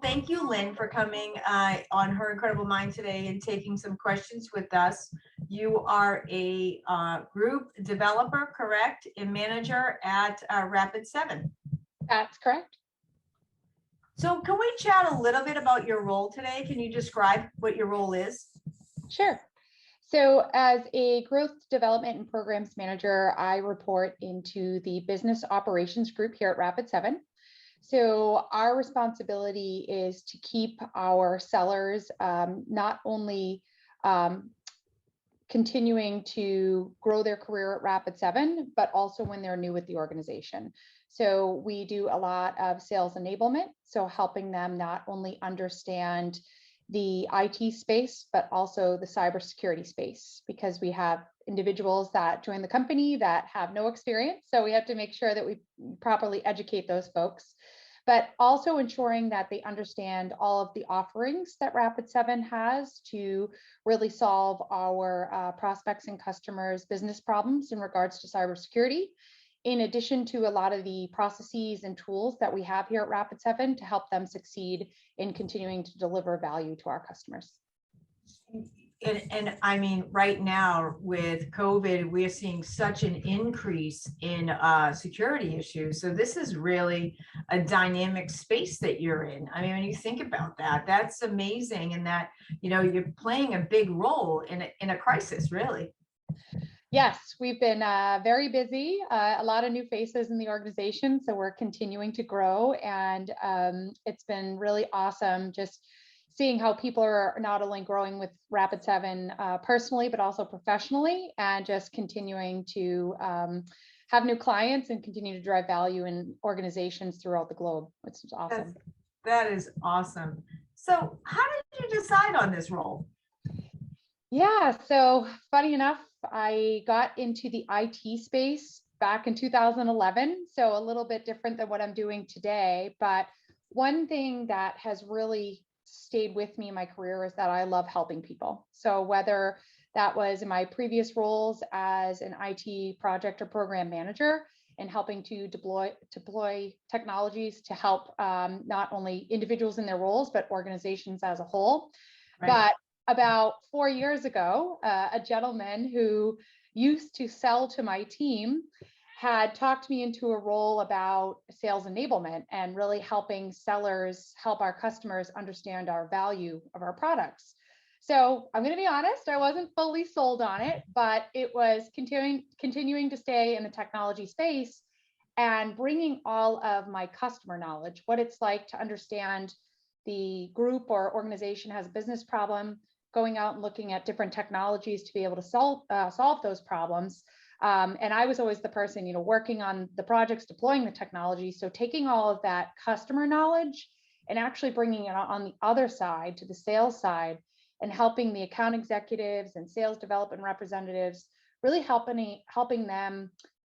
Well, thank you, Lynn, for coming on Her Incredible Mind today and taking some questions with us. You are a group developer, correct, and manager at Rapid7. That's correct. So can we chat a little bit about your role today? Can you describe what your role is? Sure. So as a growth development and programs manager, I report into the business operations group here at Rapid7. So our responsibility is to keep our sellers not only continuing to grow their career at Rapid7, but also when they're new with the organization. So we do a lot of sales enablement, so helping them not only understand the IT space, but also the cybersecurity space, because we have individuals that join the company that have no experience. So we have to make sure that we properly educate those folks, but also ensuring that they understand all of the offerings that Rapid7 has to really solve our prospects and customers' business problems in regards to cybersecurity, in addition to a lot of the processes and tools that we have here at Rapid7 to help them succeed in continuing to deliver value to our customers. And I mean, right now with COVID, we're seeing such an increase in security issues. So this is really a dynamic space that you're in. I mean, when you think about that, that's amazing. And that, you know, you're playing a big role in a crisis, really. Yes, we've been very busy, a lot of new faces in the organization. So we're continuing to grow, and it's been really awesome just seeing how people are not only growing with Rapid7 personally, but also professionally, and just continuing to have new clients and continue to drive value in organizations throughout the globe, which is awesome. That is awesome. So how did you decide on this role? Yeah, so funny enough, I got into the IT space back in 2011, so a little bit different than what I'm doing today. But one thing that has really stayed with me in my career is that I love helping people. So whether that was in my previous roles as an IT project or program manager and helping to deploy technologies to help not only individuals in their roles, but organizations as a whole. Right. But about 4 years ago, a gentleman who used to sell to my team had talked me into a role about sales enablement and really helping sellers help our customers understand our value of our products. So I'm going to be honest, I wasn't fully sold on it, but it was continuing to stay in the technology space and bringing all of my customer knowledge, what it's like to understand the group or organization has a business problem, going out and looking at different technologies to be able to solve those problems. And I was always the person, you know, working on the projects, deploying the technology. So taking all of that customer knowledge and actually bringing it on the other side to the sales side and helping the account executives and sales development representatives, really helping them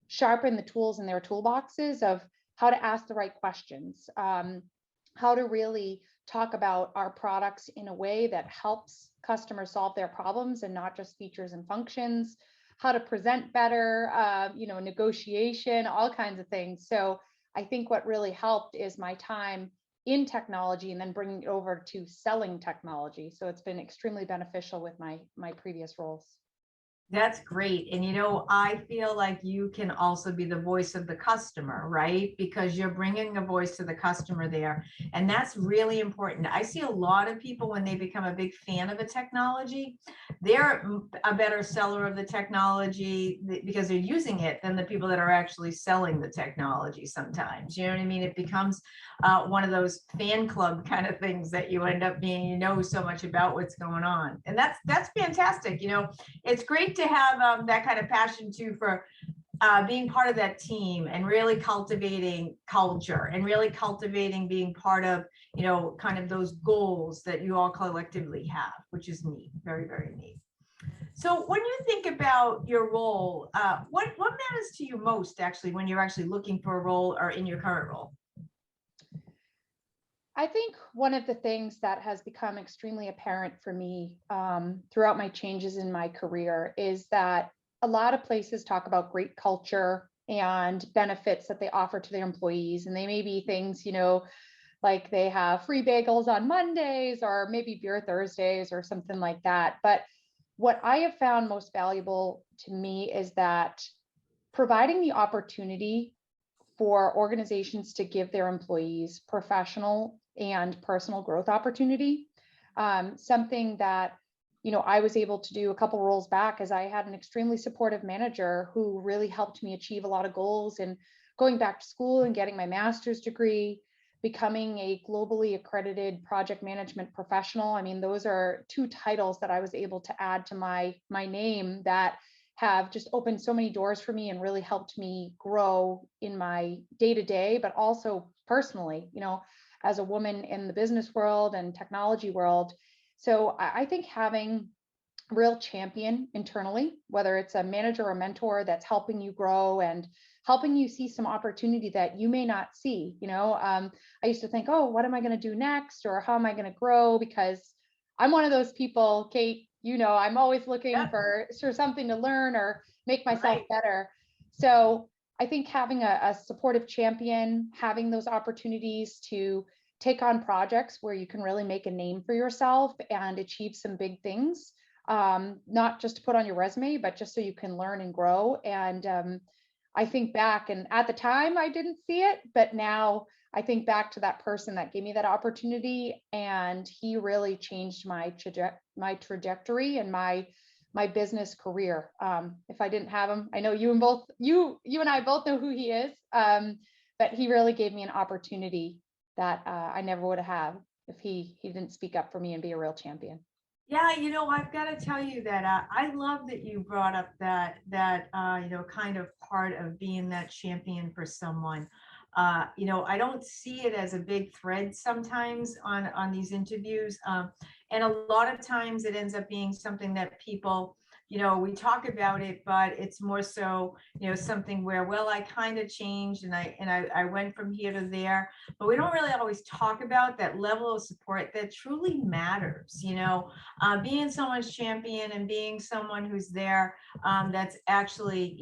sharpen the tools in their toolboxes of how to ask the right questions, how to really talk about our products in a way that helps customers solve their problems and not just features and functions, how to present better, negotiation, all kinds of things. So I think what really helped is my time in technology and then bringing it over to selling technology. So it's been extremely beneficial with my previous roles. That's great. And, you know, I feel like you can also be the voice of the customer, right? Because you're bringing a voice to the customer there. And that's really important. I see a lot of people when they become a big fan of a technology, they're a better seller of the technology because they're using it than the people that are actually selling the technology sometimes. You know what I mean? It becomes one of those fan club kind of things that you end up being, you know, so much about what's going on. And that's fantastic. You know, it's great to have that kind of passion too for being part of that team and really cultivating culture and really cultivating being part of, you know, kind of those goals that you all collectively have, which is neat, very, very neat. So when you think about your role, what matters to you most actually when you're actually looking for a role or in your current role? I think one of the things that has become extremely apparent for me throughout my changes in my career is that a lot of places talk about great culture and benefits that they offer to their employees. And they may be things, you know, like they have free bagels on Mondays or maybe beer Thursdays or something like that. But what I have found most valuable to me is that providing the opportunity for organizations to give their employees professional and personal growth opportunity. Something that, I was able to do a couple roles back, as I had an extremely supportive manager who really helped me achieve a lot of goals, and going back to school and getting my master's degree, becoming a globally accredited project management professional. I mean, those are two titles that I was able to add to my name that have just opened so many doors for me and really helped me grow in my day-to-day, but also personally, as a woman in the business world and technology world. So I think having a real champion internally, whether it's a manager or mentor that's helping you grow and helping you see some opportunity that you may not see. I used to think, oh, what am I going to do next? Or how am I going to grow? Because I'm one of those people, Kate, I'm always looking for something to learn or make myself better. So I think having a supportive champion, having those opportunities to take on projects where you can really make a name for yourself and achieve some big things, not just to put on your resume, but just so you can learn and grow. And I think back, and at the time I didn't see it, but now I think back to that person that gave me that opportunity, and he really changed my trajectory and my business career. If I didn't have him, I know you and I both know who he is, but he really gave me an opportunity that I never would have if he didn't speak up for me and be a real champion. Yeah, I've got to tell you that I love that you brought up that kind of part of being that champion for someone. I don't see it as a big thread sometimes on these interviews, and a lot of times it ends up being something that people, we talk about it, but it's more so, something where, well, I kind of changed and I went from here to there, but we don't really always talk about that level of support that truly matters. Being someone's champion and being someone who's there, that's actually,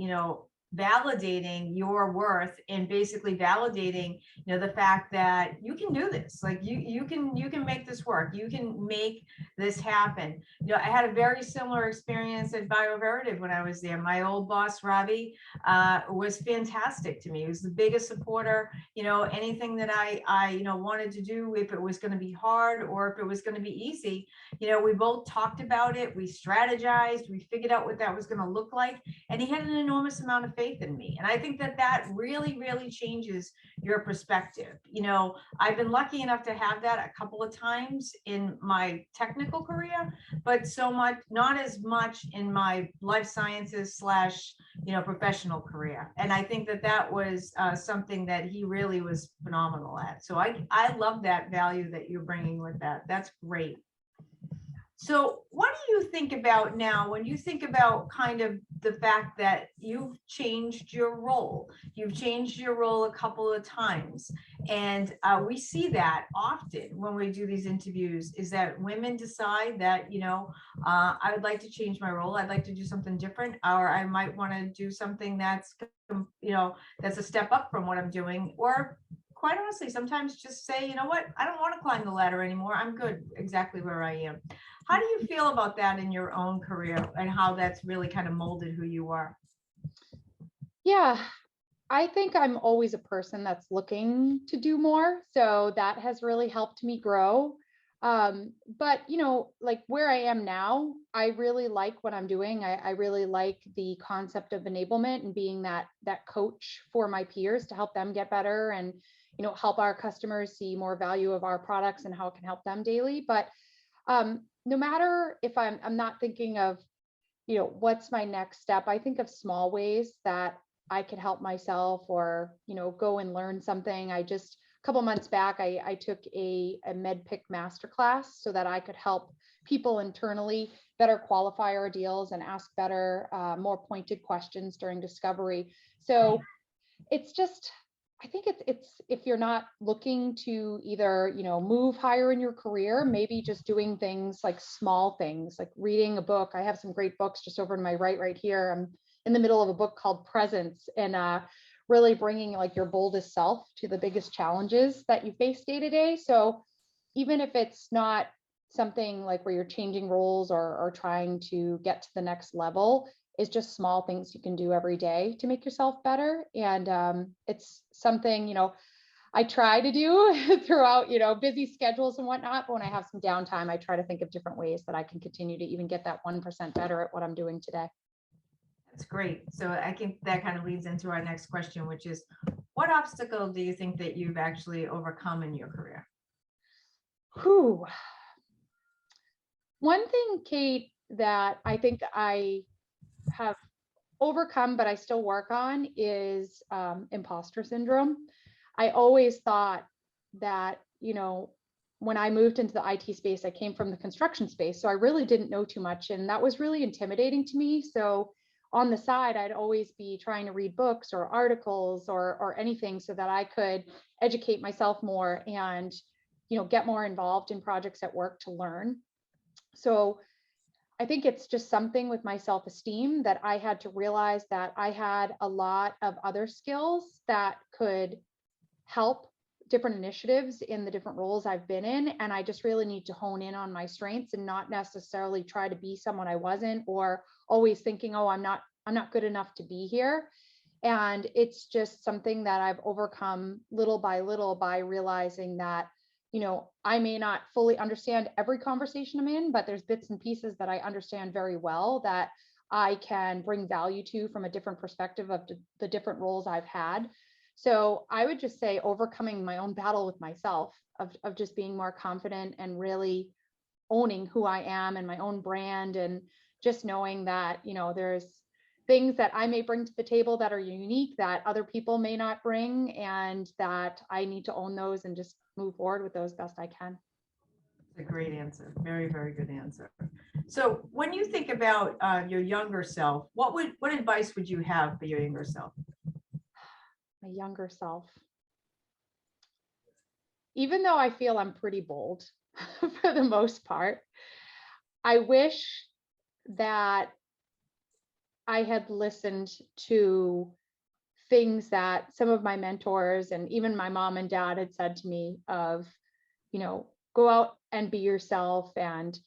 validating your worth and basically validating the fact that you can do this, like you can make this work, you can make this happen. I had a very similar experience at BioVeritiv when I was there. My old boss Ravi was fantastic to me. He was the biggest supporter. Anything that I wanted to do, if it was going to be hard or if it was going to be easy, we both talked about it, we strategized, we figured out what that was going to look like, and he had an enormous amount of faith in me. And I think that really, really changes your perspective. I've been lucky enough to have that a couple of times in my technical career, but not as much in my life sciences / professional career. And I think that was something that he really was phenomenal at. So I love that value that you're bringing with that. That's great. So what do you think about now when you think about kind of the fact that you've changed your role? You've changed your role a couple of times. And we see that often when we do these interviews, is that women decide that, I would like to change my role. I'd like to do something different, or I might want to do something that's, that's a step up from what I'm doing. Or quite honestly, sometimes just say, you know what, I don't want to climb the ladder anymore. I'm good exactly where I am. How do you feel about that in your own career and how that's really kind of molded who you are? Yeah, I think I'm always a person that's looking to do more. So that has really helped me grow. But like where I am now, I really like what I'm doing. I really like the concept of enablement and being that coach for my peers to help them get better and help our customers see more value of our products and how it can help them daily. But no matter if I'm not thinking of what's my next step, I think of small ways that I could help myself or go and learn something. A couple months back, I took a MedPick masterclass so that I could help people internally better qualify our deals and ask better, more pointed questions during discovery. So it's just, I think it's if you're not looking to either move higher in your career, maybe just doing things like small things like reading a book. I have some great books just over to my right here. I'm in the middle of a book called Presence, and really bringing like your boldest self to the biggest challenges that you face day to day. So even if it's not something like where you're changing roles or trying to get to the next level, is just small things you can do every day to make yourself better. And it's something, I try to do throughout, busy schedules and whatnot. But when I have some downtime, I try to think of different ways that I can continue to even get that 1% better at what I'm doing today. That's great. So I think that kind of leads into our next question, which is, what obstacle do you think that you've actually overcome in your career? Whew. One thing, Kate, that I think I have overcome, but I still work on is imposter syndrome. I always thought that, when I moved into the IT space, I came from the construction space. So I really didn't know too much. And that was really intimidating to me. So on the side, I'd always be trying to read books or articles or anything so that I could educate myself more and, get more involved in projects at work to learn. So I think it's just something with my self-esteem that I had to realize that I had a lot of other skills that could help different initiatives in the different roles I've been in. And I just really need to hone in on my strengths and not necessarily try to be someone I wasn't, or always thinking, oh, I'm not good enough to be here. And it's just something that I've overcome little by realizing that, I may not fully understand every conversation I'm in, but there's bits and pieces that I understand very well that I can bring value to from a different perspective of the different roles I've had. So I would just say overcoming my own battle with myself of just being more confident and really owning who I am and my own brand, and just knowing that, there's things that I may bring to the table that are unique that other people may not bring, and that I need to own those and just move forward with those best I can. That's a great answer. Very, very good answer. So when you think about your younger self, what advice would you have for your younger self? My younger self. Even though I feel I'm pretty bold for the most part, I wish that I had listened to things that some of my mentors and even my mom and dad had said to me of, go out and be yourself and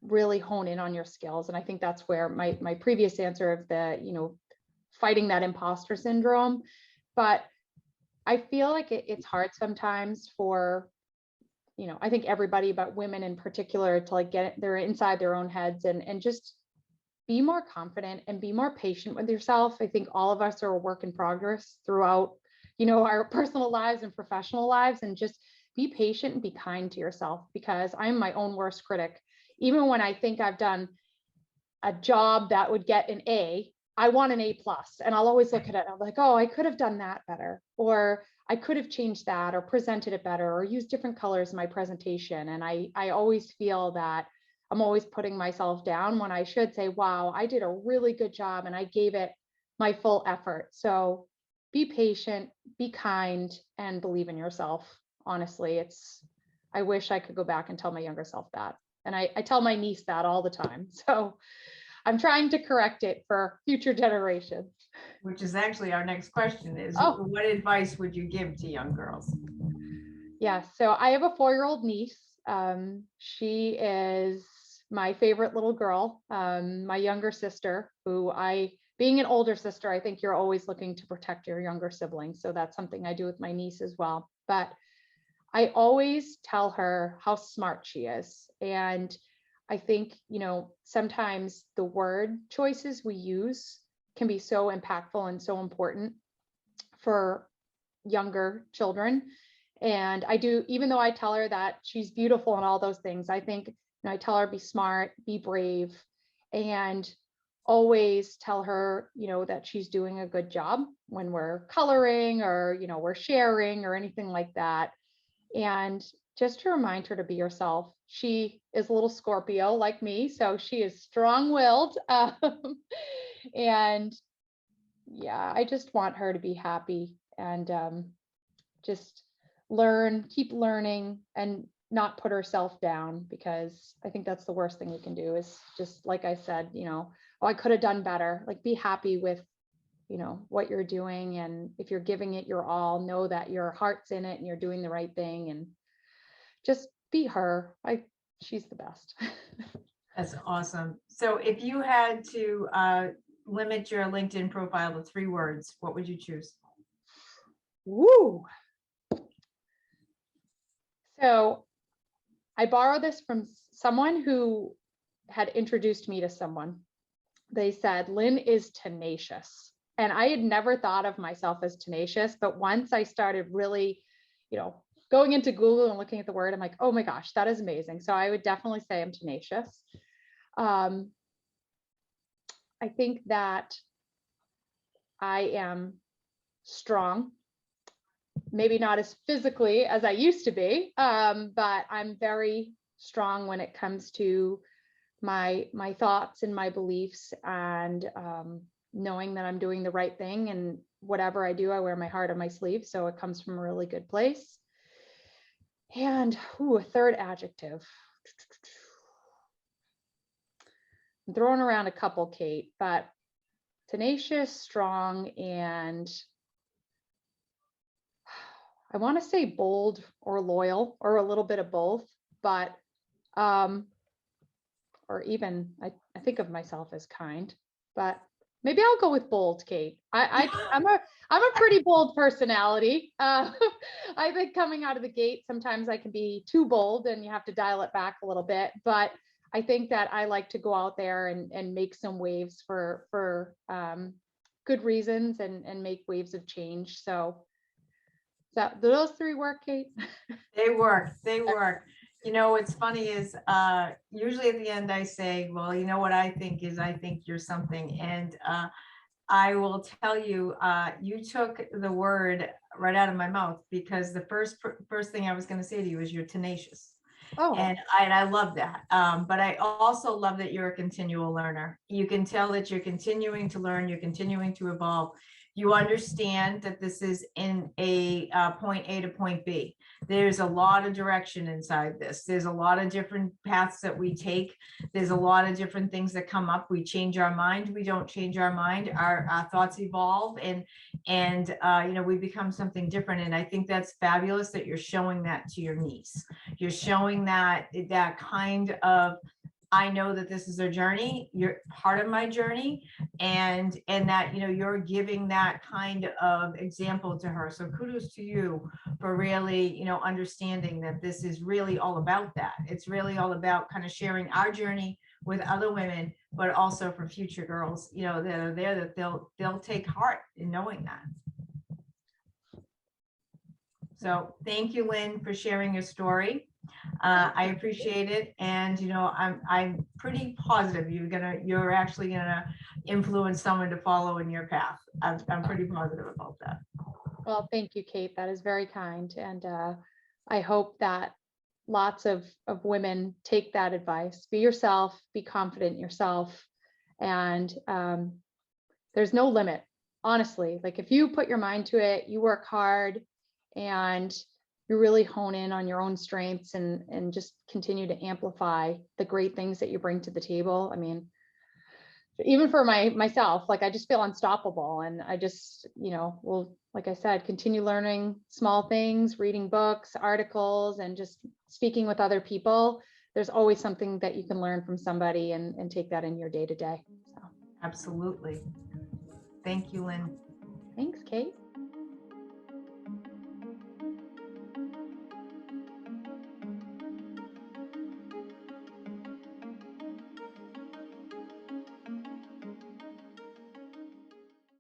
really hone in on your skills. And I think that's where my previous answer of the, fighting that imposter syndrome. But I feel like it's hard sometimes for, I think everybody, but women in particular, to like they're inside their own heads and just be more confident and be more patient with yourself. I think all of us are a work in progress throughout, our personal lives and professional lives, and just be patient and be kind to yourself, because I'm my own worst critic. Even when I think I've done a job that would get an A, I want an A+, and I'll always look at it and I'm like, oh, I could have done that better, or I could have changed that or presented it better or used different colors in my presentation. And I always feel that I'm always putting myself down when I should say, wow, I did a really good job and I gave it my full effort. So be patient, be kind, and believe in yourself. Honestly, I wish I could go back and tell my younger self that. And I tell my niece that all the time. So I'm trying to correct it for future generations. Which is actually our next question is, Oh, what advice would you give to young girls? yeah. So I have a 4-year-old niece. She is my favorite little girl. My younger sister, being an older sister, I think you're always looking to protect your younger siblings. So that's something I do with my niece as well. But I always tell her how smart she is. And I think, sometimes the word choices we use can be so impactful and so important for younger children. And I do, even though I tell her that she's beautiful and all those things, I think, I tell her be smart, be brave, and always tell her, that she's doing a good job when we're coloring or, we're sharing or anything like that. And just to remind her to be herself. She is a little Scorpio like me, so she is strong-willed. And yeah, I just want her to be happy and just keep learning and not put herself down, because I think that's the worst thing we can do is just, like I said, oh, I could have done better. Like, be happy with what you're doing. And if you're giving it your all, know that your heart's in it and you're doing the right thing, and just be her. She's the best. That's awesome. So if you had to limit your LinkedIn profile to 3 words, what would you choose? Woo. So I borrowed this from someone who had introduced me to someone. They said, Lynn is tenacious. And I had never thought of myself as tenacious, but once I started really, going into Google and looking at the word, I'm like, oh my gosh, that is amazing. So I would definitely say I'm tenacious. I think that I am strong, maybe not as physically as I used to be, but I'm very strong when it comes to my thoughts and my beliefs, and knowing that I'm doing the right thing, and whatever I do, I wear my heart on my sleeve. So it comes from a really good place. And a third adjective. I'm throwing around a couple, Kate, but tenacious, strong, and I want to say bold or loyal, or a little bit of both, but or even I think of myself as kind, but maybe I'll go with bold, Kate. I'm a pretty bold personality. I think coming out of the gate, sometimes I can be too bold and you have to dial it back a little bit, but I think that I like to go out there and make some waves for good reasons, and make waves of change. So do those 3 work, Kate? They work. What's funny is usually at the end I say, well, you know what I think is, I think you're something. And I will tell you, you took the word right out of my mouth, because the first thing I was going to say to you is you're tenacious. Oh. And I love that. But I also love that you're a continual learner. You can tell that you're continuing to learn, you're continuing to evolve. You understand that this is in a point A to point B. There's a lot of direction inside this. There's a lot of different paths that we take. There's a lot of different things that come up. We change our mind. We don't change our mind. Our thoughts evolve, and we become something different. And I think that's fabulous that you're showing that to your niece. You're showing that kind of, I know that this is a journey, you're part of my journey, and that you're giving that kind of example to her. So kudos to you for really understanding that this is really all about that. It's really all about kind of sharing our journey with other women, but also for future girls that are there, that they'll take heart in knowing that. So thank you, Lynn, for sharing your story. I appreciate it, and I'm pretty positive you're actually gonna influence someone to follow in your path. I'm pretty positive about that. Well, thank you, Kate. That is very kind, and I hope that lots of women take that advice. Be yourself. Be confident in yourself, and there's no limit. Honestly, like if you put your mind to it, you work hard, and you really hone in on your own strengths, and just continue to amplify the great things that you bring to the table. I mean, even for myself, like I just feel unstoppable, and I just, will, like I said, continue learning small things, reading books, articles, and just speaking with other people. There's always something that you can learn from somebody, and take that in your day to day. So. Absolutely. Thank you, Lynn. Thanks, Kate.